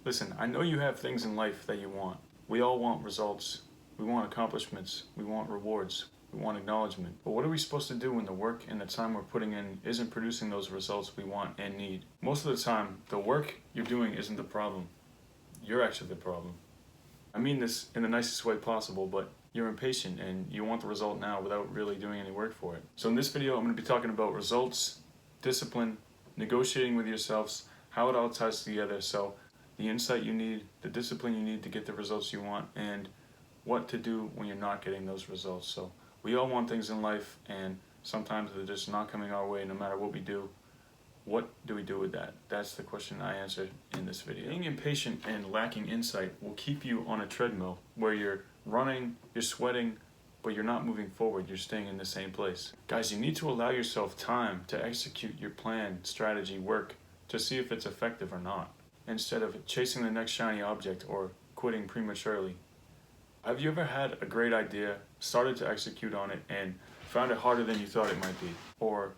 Listen, I know you have things in life that you want. We all want results. We want accomplishments. We want rewards. We want acknowledgement. But what are we supposed to do when the work and the time we're putting in isn't producing those results we want and need? Most of the time, the work you're doing isn't the problem. You're actually the problem. I mean this in the nicest way possible, but you're impatient and you want the result now without really doing any work for it. So in this video, I'm going to be talking about results, discipline, negotiating with yourselves, how it all ties together. So the insight you need, the discipline you need to get the results you want, and what to do when you're not getting those results. So we all want things in life, and sometimes they're just not coming our way no matter what we do. What do we do with that? That's the question I answered in this video. Being impatient and lacking insight will keep you on a treadmill where you're running, you're sweating, but you're not moving forward, you're staying in the same place. Guys, you need to allow yourself time to execute your plan, strategy, work, to see if it's effective or not, instead of chasing the next shiny object or quitting prematurely. Have you ever had a great idea, started to execute on it, and found it harder than you thought it might be? Or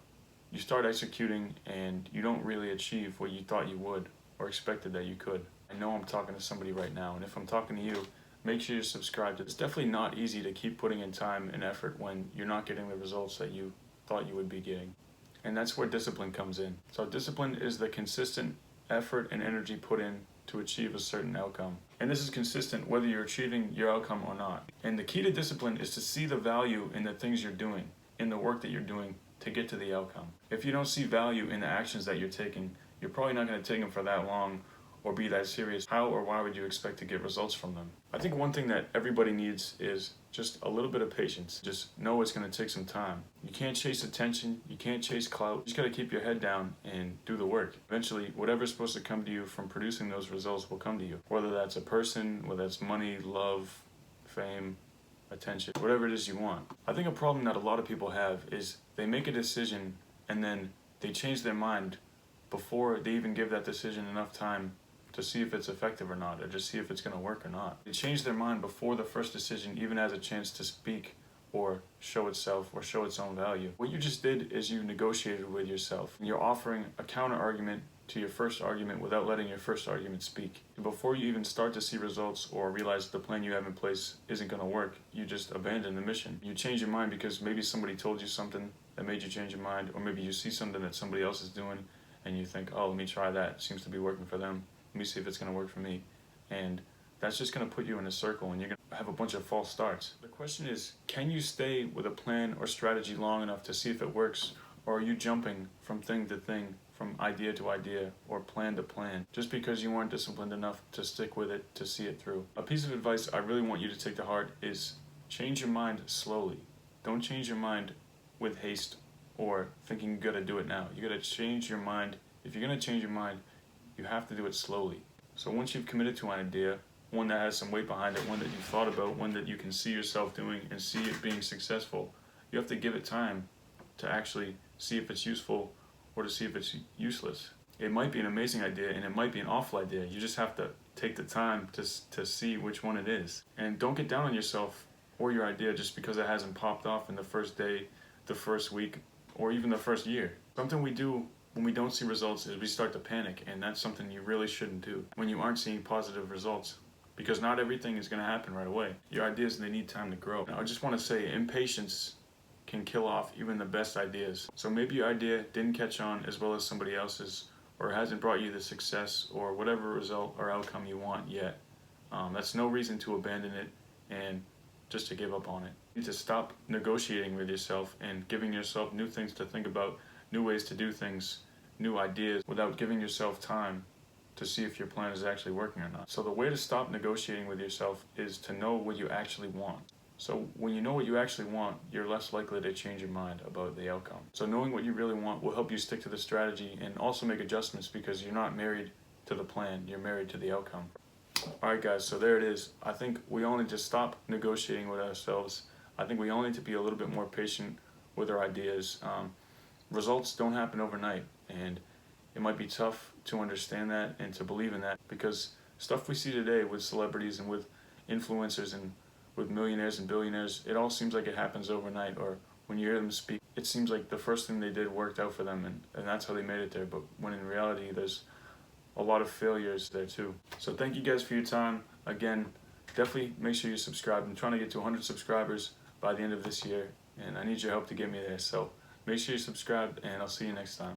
you start executing and you don't really achieve what you thought you would or expected that you could? I know I'm talking to somebody right now, and if I'm talking to you, make sure you're subscribed. It's definitely not easy to keep putting in time and effort when you're not getting the results that you thought you would be getting. And that's where discipline comes in. So discipline is the consistent effort and energy put in to achieve a certain outcome. And this is consistent whether you're achieving your outcome or not. And the key to discipline is to see the value in the things you're doing, in the work that you're doing to get to the outcome. If you don't see value in the actions that you're taking, you're probably not going to take them for that long or be that serious. How or why would you expect to get results from them? I think one thing that everybody needs is just a little bit of patience. Just know it's going to take some time. You can't chase attention. You can't chase clout. You just got to keep your head down and do the work. Eventually, whatever's supposed to come to you from producing those results will come to you. Whether that's a person, whether that's money, love, fame, attention, whatever it is you want. I think a problem that a lot of people have is they make a decision and then they change their mind before they even give that decision enough time to see if it's effective or not, or just see if it's going to work or not. They change their mind before the first decision even has a chance to speak or show itself or show its own value. What you just did is you negotiated with yourself. You're offering a counter argument to your first argument without letting your first argument speak. Before you even start to see results or realize the plan you have in place isn't going to work, you just abandon the mission. You change your mind because maybe somebody told you something that made you change your mind, or maybe you see something that somebody else is doing and you think, oh, let me try that. It seems to be working for them. Let me see if it's going to work for me. And that's just going to put you in a circle and you're going to have a bunch of false starts. The question is, can you stay with a plan or strategy long enough to see if it works? Or are you jumping from thing to thing, from idea to idea, or plan to plan, just because you weren't disciplined enough to stick with it to see it through? A piece of advice I really want you to take to heart is change your mind slowly. Don't change your mind with haste or thinking you got to do it now. You got to change your mind. If you're going to change your mind, you have to do it slowly. So once you've committed to an idea, one that has some weight behind it, one that you've thought about, one that you can see yourself doing and see it being successful, you have to give it time to actually see if it's useful or to see if it's useless. It might be an amazing idea and it might be an awful idea. You just have to take the time to see which one it is. And don't get down on yourself or your idea just because it hasn't popped off in the first day, the first week, or even the first year. Something we do when we don't see results is we start to panic, and that's something you really shouldn't do when you aren't seeing positive results, because not everything is going to happen right away. Your ideas, they need time to grow. Now, I just want to say impatience can kill off even the best ideas. So maybe your idea didn't catch on as well as somebody else's, or hasn't brought you the success or whatever result or outcome you want yet. That's no reason to abandon it and just to give up on it. You need to stop negotiating with yourself and giving yourself new things to think about, new ways to do things, new ideas, without giving yourself time to see if your plan is actually working or not. So the way to stop negotiating with yourself is to know what you actually want. So when you know what you actually want, you're less likely to change your mind about the outcome. So knowing what you really want will help you stick to the strategy and also make adjustments, because you're not married to the plan, you're married to the outcome. Alright guys, so there it is. I think we all need to stop negotiating with ourselves. I think we all need to be a little bit more patient with our ideas. Results don't happen overnight, and it might be tough to understand that and to believe in that, because stuff we see today with celebrities and with influencers and with millionaires and billionaires, it all seems like it happens overnight, or when you hear them speak, it seems like the first thing they did worked out for them, and that's how they made it there. But when in reality, there's a lot of failures there too. So thank you guys for your time. Again, definitely make sure you subscribe. I'm trying to get to 100 subscribers by the end of this year, and I need your help to get me there. So make sure you subscribe, and I'll see you next time.